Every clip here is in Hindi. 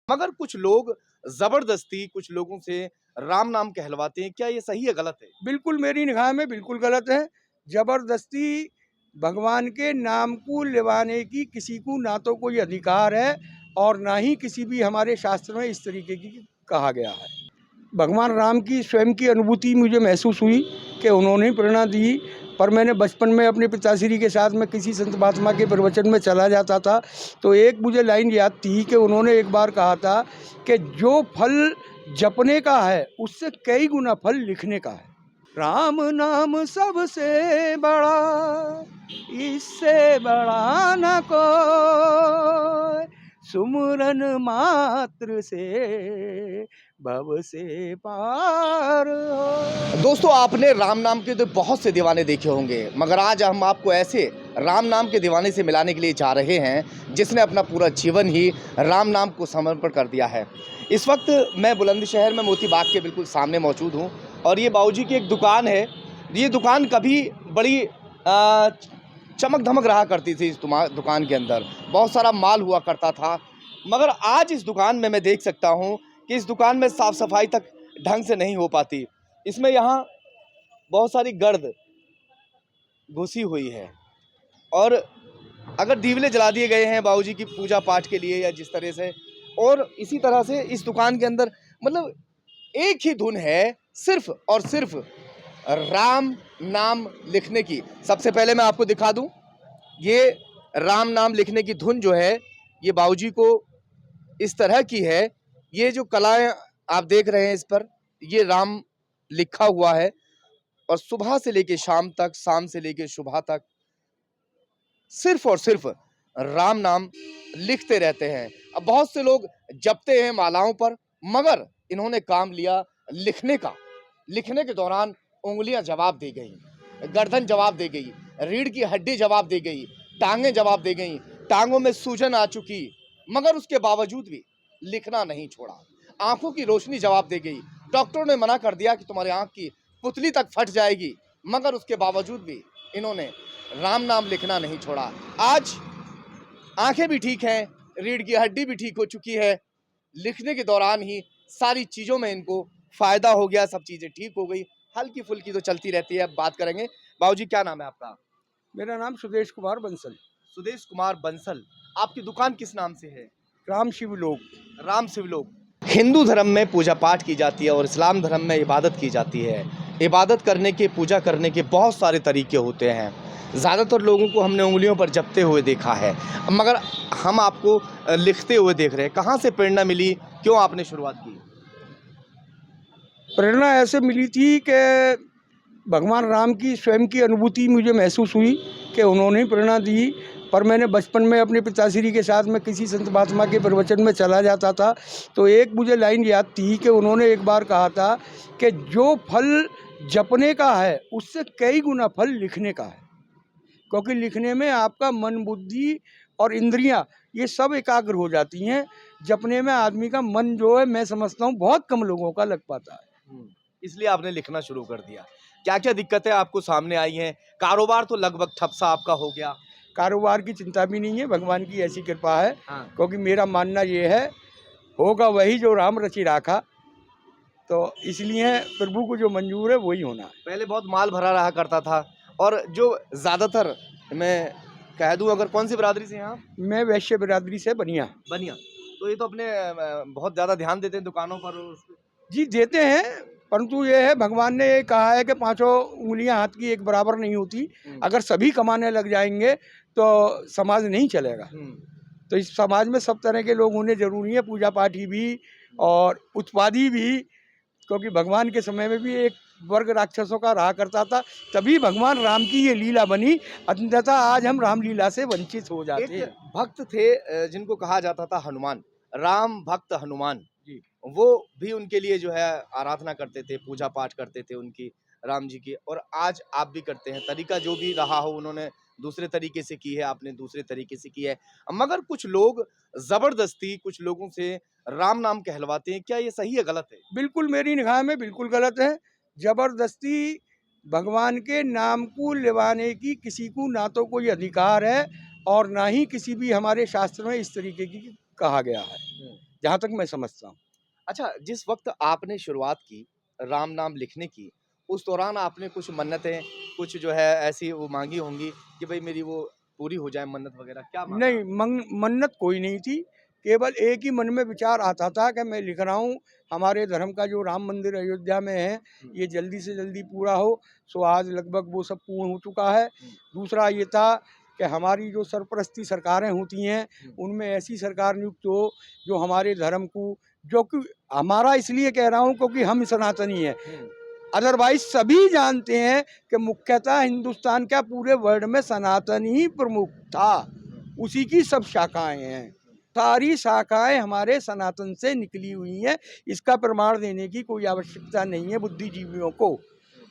मगर कुछ लोग जबरदस्ती कुछ लोगों से राम नाम कहलवाते हैं। क्या ये सही है, गलत है? बिल्कुल मेरी निगाह में बिल्कुल गलत है। ज़बरदस्ती भगवान के नाम को लेवाने की किसी को ना तो कोई अधिकार है और ना ही किसी भी हमारे शास्त्र में इस तरीके की कहा गया है। भगवान राम की स्वयं की अनुभूति मुझे महसूस हुई कि उन्होंने ही प्रेरणा दी। पर मैंने बचपन में अपने पिताश्री के साथ में किसी संत महात्मा के प्रवचन में चला जाता था, तो एक मुझे लाइन याद थी कि उन्होंने एक बार कहा था कि जो फल जपने का है उससे कई गुना फल लिखने का है। राम नाम सबसे बड़ा, इससे बड़ा न कोई, सुमरन मात्र से भव से पार हो। दोस्तों, आपने राम नाम के तो बहुत से दीवाने देखे होंगे, मगर आज हम आपको ऐसे राम नाम के दीवाने से मिलाने के लिए जा रहे हैं जिसने अपना पूरा जीवन ही राम नाम को समर्पण कर दिया है। इस वक्त मैं बुलंदशहर में मोती बाग के बिल्कुल सामने मौजूद हूं और ये बाबूजी की एक दुकान है। ये दुकान कभी बड़ी चमक धमक रहा करती थी। इस दुकान के अंदर बहुत सारा माल हुआ करता था, मगर आज इस दुकान में मैं देख सकता हूँ कि इस दुकान में साफ सफाई तक ढंग से नहीं हो पाती। इसमें यहाँ बहुत सारी गर्द घुसी हुई है और अगर दीवले जला दिए गए हैं बाबूजी की पूजा पाठ के लिए या जिस तरह से, और इसी तरह से इस दुकान के अंदर मतलब एक ही धुन है, सिर्फ और सिर्फ राम नाम लिखने की। सबसे पहले मैं आपको दिखा दूं, ये राम नाम लिखने की धुन जो है ये बाबूजी को इस तरह की है। ये जो कलाएं आप देख रहे हैं इस पर ये राम लिखा हुआ है और सुबह से लेके शाम तक, शाम से लेके सुबह तक सिर्फ और सिर्फ राम नाम लिखते रहते हैं। अब बहुत से लोग जपते हैं मालाओं पर, मगर इन्होंने काम लिया लिखने का। लिखने के दौरान उंगलियां जवाब दे गई, गर्दन जवाब दे गई, रीढ़ की हड्डी जवाब दे गई, टांगें जवाब दे गई, टांगों में सूजन आ चुकी, मगर उसके बावजूद भी लिखना नहीं छोड़ा। आंखों की रोशनी जवाब दे गई। डॉक्टरों ने मना कर दिया कि तुम्हारी आंख की पुतली तक फट जाएगी, मगर उसके बावजूद भी इन्होंने राम नाम लिखना नहीं छोड़ा। आज आंखें भी ठीक हैं, रीढ़ की हड्डी भी ठीक हो चुकी है। लिखने के दौरान ही सारी चीजों में इनको फायदा हो गया, सब चीजें ठीक हो गई। हल्की फुल्की तो चलती रहती है। अब बात करेंगे, बाबूजी क्या नाम है आपका? मेरा नाम सुदेश कुमार बंसल। सुदेश कुमार बंसल। आपकी दुकान किस नाम से है? राम शिव लोग। राम शिवलोक। हिंदू धर्म में पूजा पाठ की जाती है और इस्लाम धर्म में इबादत की जाती है। इबादत करने के, पूजा करने के बहुत सारे तरीके होते हैं। ज़्यादातर लोगों को हमने उंगलियों पर जपते हुए देखा है, मगर हम आपको लिखते हुए देख रहे हैं। कहाँ से प्रेरणा मिली, क्यों आपने शुरुआत की? प्रेरणा ऐसे मिली थी कि भगवान राम की स्वयं की अनुभूति मुझे महसूस हुई कि उन्होंने ही प्रेरणा दी। पर मैंने बचपन में अपने पिताश्री के साथ में किसी संत महात्मा के प्रवचन में चला जाता था, तो एक मुझे लाइन याद थी कि उन्होंने एक बार कहा था कि जो फल जपने का है उससे कई गुना फल लिखने का है। क्योंकि लिखने में आपका मन, बुद्धि और इंद्रियां ये सब एकाग्र हो जाती हैं। जपने में आदमी का मन जो है, मैं समझता हूँ बहुत कम लोगों का लग पाता है। इसलिए आपने लिखना शुरू कर दिया। क्या क्या दिक्कतें आपको सामने आई हैं? कारोबार तो लगभग ठप सा आपका हो गया। कारोबार की चिंता भी नहीं है, भगवान की ऐसी कृपा है। हाँ। क्योंकि मेरा मानना ये है, होगा वही जो राम रचि राखा, तो इसलिए प्रभु को जो मंजूर है वही होना है। पहले बहुत माल भरा रहा करता था और जो ज़्यादातर, मैं कह दूं, अगर कौन सी बिरादरी से हैं आप? मैं वैश्य बिरादरी से बनिया। बनिया। तो ये तो अपने बहुत ज़्यादा ध्यान देते हैं दुकानों पर और जी देते हैं, परंतु ये है भगवान ने ये कहा है कि पांचों उंगलियां हाथ की एक बराबर नहीं होती। अगर सभी कमाने लग जाएंगे तो समाज नहीं चलेगा। तो इस समाज में सब तरह के लोग होने जरूरी है, पूजा पाठी भी और उत्पादी भी। क्योंकि भगवान के समय में भी एक वर्ग राक्षसों का रहा करता था, तभी भगवान राम की ये लीला बनी। अंततः आज हम रामलीला से वंचित हो जाते हैं। एक भक्त थे जिनको कहा जाता था हनुमान, राम भक्त हनुमान जी। वो भी उनके लिए जो है आराधना करते थे, पूजा पाठ करते थे उनकी, राम जी की। और आज आप भी करते हैं। तरीका जो भी रहा हो, उन्होंने दूसरे तरीके से की है, आपने दूसरे तरीके से की है, मगर कुछ लोग जबरदस्ती कुछ लोगों से राम नाम कहलवाते हैं। क्या ये सही है, गलत है? बिल्कुल मेरी निगाह में बिल्कुल गलत है। जबरदस्ती भगवान के नाम को लेवाने की किसी को ना तो कोई अधिकार है और ना ही किसी भी हमारे शास्त्र में इस तरीके की कहा गया है। जहाँ तक मैं समझता हूँ। अच्छा, जिस वक्त आपने शुरुआत की राम नाम लिखने की, उस दौरान आपने कुछ मन्नतें, कुछ जो है ऐसी वो मांगी होंगी कि भाई मेरी वो पूरी हो जाए मन्नत वगैरह, क्या मांगा नहीं, आपने? मन्नत कोई नहीं थी, केवल एक ही मन में विचार आता था कि मैं लिख रहा हूँ, हमारे धर्म का जो राम मंदिर अयोध्या में है, ये जल्दी से जल्दी पूरा हो। सो आज लगभग वो सब पूर्ण हो चुका है। दूसरा ये था कि हमारी जो सरपरस्ती सरकारें होती हैं, उनमें ऐसी सरकार नियुक्त हो जो हमारे धर्म को, जो कि हमारा इसलिए कह रहा हूँ क्योंकि हम सनातनी हैं। अदरवाइज सभी जानते हैं कि मुख्यतः हिंदुस्तान का पूरे वर्ल्ड में सनातन ही प्रमुख था, उसी की सब शाखाएं हैं, सारी शाखाएं हमारे सनातन से निकली हुई हैं। इसका प्रमाण देने की कोई आवश्यकता नहीं है बुद्धिजीवियों को।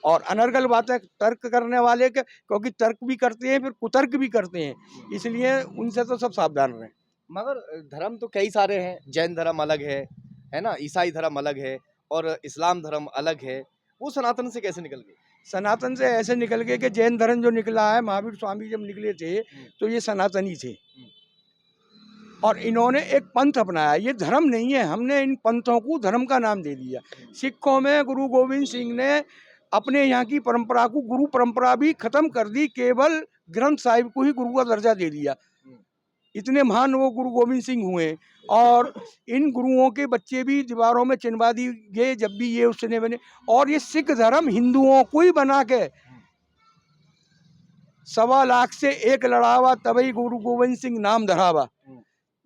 और अनर्गल बातें तर्क करने वाले के, क्योंकि तर्क भी करते हैं फिर कुतर्क भी करते हैं, इसलिए उनसे तो सब सावधान रहें। मगर धर्म तो कई सारे हैं, जैन धर्म अलग है ना? ईसाई धर्म अलग है और इस्लाम धर्म अलग है। वो सनातन से कैसे निकल गए? सनातन से ऐसे निकल गए कि जैन धर्म जो निकला है, महावीर स्वामी जब निकले थे तो ये सनातनी थे, और इन्होंने एक पंथ अपनाया। ये धर्म नहीं है, हमने इन पंथों को धर्म का नाम दे दिया। सिखों में गुरु गोविंद सिंह ने अपने यहाँ की परंपरा को, गुरु परंपरा भी खत्म कर दी, केवल ग्रंथ साहिब को ही गुरु का दर्जा दे दिया। इतने महान वो गुरु गोविंद सिंह हुए, और इन गुरुओं के बच्चे भी दीवारों में चिनवा दिए गए जब भी ये उसने बने। और ये सिख धर्म हिंदुओं को ही बना के 1.25 लाख से एक लड़ावा, तभी गुरु गोविंद सिंह नाम धरावा।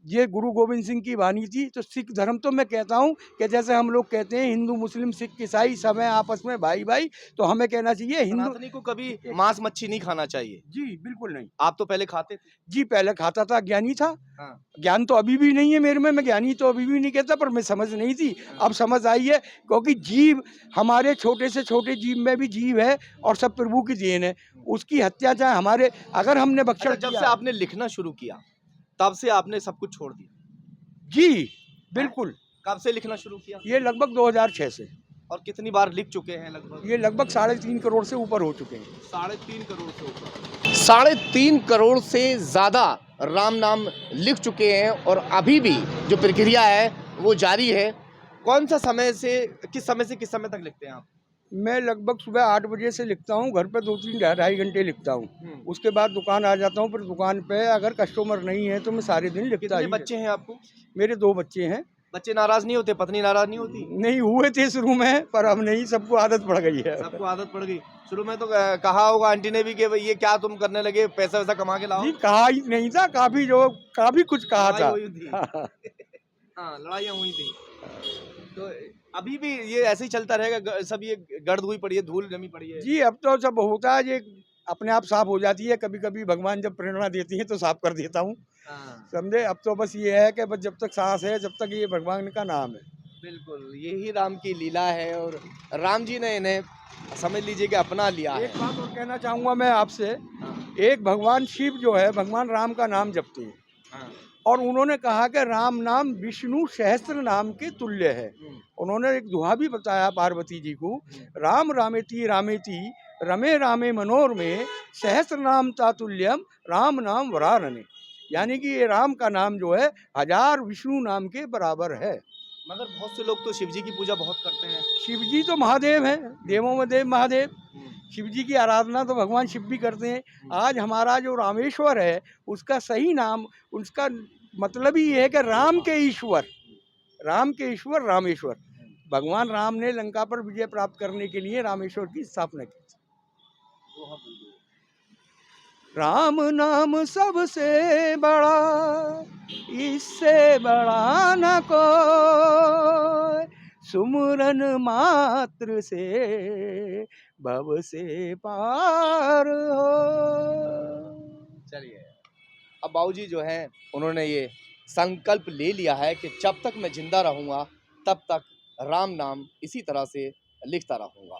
ये गुरु गोविंद सिंह की वाणी थी। तो सिख धर्म तो मैं कहता हूँ कि जैसे हम लोग कहते हैं हिंदू मुस्लिम सिख ईसाई सब हैं आपस में भाई भाई, तो हमें कहना चाहिए हिंदू। सनातनी को कभी मांस मच्छी नहीं खाना चाहिए। जी बिल्कुल नहीं। आप तो पहले खाते थे? जी पहले खाता था, ज्ञानी था। हाँ। ज्ञान तो अभी भी नहीं है मेरे में, मैं ज्ञानी तो अभी भी नहीं कहता, पर मैं समझ नहीं थी, अब समझ आई है। क्योंकि जीव, हमारे छोटे से छोटे जीव में भी जीव है, और सब प्रभु की देन है। उसकी हत्या चाहे हमारे, अगर हमने बख्शा, जब से आपने लिखना शुरू किया तब से आपने सब कुछ छोड़ दिया? जी बिल्कुल। कब से लिखना शुरू किया? ये लगभग 2006 से। और कितनी बार लिख चुके हैं लगभग? ये लगभग 3.5 करोड़ से ऊपर हो चुके हैं। 3.5 करोड़ से ऊपर। 3.5 करोड़ से ज्यादा राम नाम लिख चुके हैं, और अभी भी जो प्रक्रिया है वो जारी है। कौन सा समय से किस समय तक लिखते हैं आप? मैं लगभग सुबह 8 बजे से लिखता हूँ, घर पे 2-3 ढाई घंटे लिखता हूँ। उसके बाद दुकान आ जाता हूँ, फिर दुकान पे अगर कस्टमर नहीं है तो मैं सारे दिन लिखता ही। कितने बच्चे हैं आपको? मेरे 2 बच्चे हैं। बच्चे नाराज नहीं होते? पत्नी नाराज नहीं होती? नहीं हुए थे शुरू में, पर अब नहीं, सबको आदत पड़ गई है। सबको आदत पड़ गई। शुरू में तो कहा होगा आंटी ने भी कि भाई ये क्या तुम करने लगे, पैसा वैसा कमा के लाओ? जी कहा ही नहीं था, काफी कुछ कहा था। हुई थी। हाँ, लड़ाइयाँ हुई थी। तो अभी भी ये ऐसे ही चलता रहेगा? सब ये गर्द हुई पड़ी है, धूल जमी पड़ी है? जी अब तो सब होता है, ये अपने आप साफ हो जाती है। कभी कभी भगवान जब प्रेरणा देती है तो साफ कर देता हूँ, समझे। अब तो बस ये है कि बस जब तक सांस है, जब तक ये भगवान का नाम है। बिल्कुल, यही राम की लीला है, और राम जी ने इन्हें समझ लीजिए कि अपना लिया है। एक बात और कहना चाहूँगा मैं आपसे। एक भगवान शिव जो है, भगवान राम का नाम जपते हैं, और उन्होंने कहा कि राम नाम विष्णु सहस्त्र नाम के तुल्य है। उन्होंने एक दोहा भी बताया पार्वती जी को, राम रामेति रामेति रमे रामे मनोरमे सहस्त्र नाम तातुल्यम राम नाम वरानने। यानी कि ये राम का नाम जो है 1000 विष्णु नाम के बराबर है। मगर बहुत से लोग तो शिव जी की पूजा बहुत करते हैं। शिव जी तो महादेव हैं, देवों में देव महादेव। शिव जी की आराधना तो भगवान शिव भी करते हैं। आज हमारा जो रामेश्वर है, उसका सही नाम, उसका मतलब ही ये है कि राम के ईश्वर, राम के ईश्वर रामेश्वर। भगवान राम ने लंका पर विजय प्राप्त करने के लिए रामेश्वर की स्थापना की। राम नाम सबसे बड़ा, इससे बड़ा न कोई, सुमरन मात्र से भव से पार हो। चलिए, अब बाबूजी जो हैं उन्होंने ये संकल्प ले लिया है कि जब तक मैं जिंदा रहूंगा तब तक राम नाम इसी तरह से लिखता रहूंगा।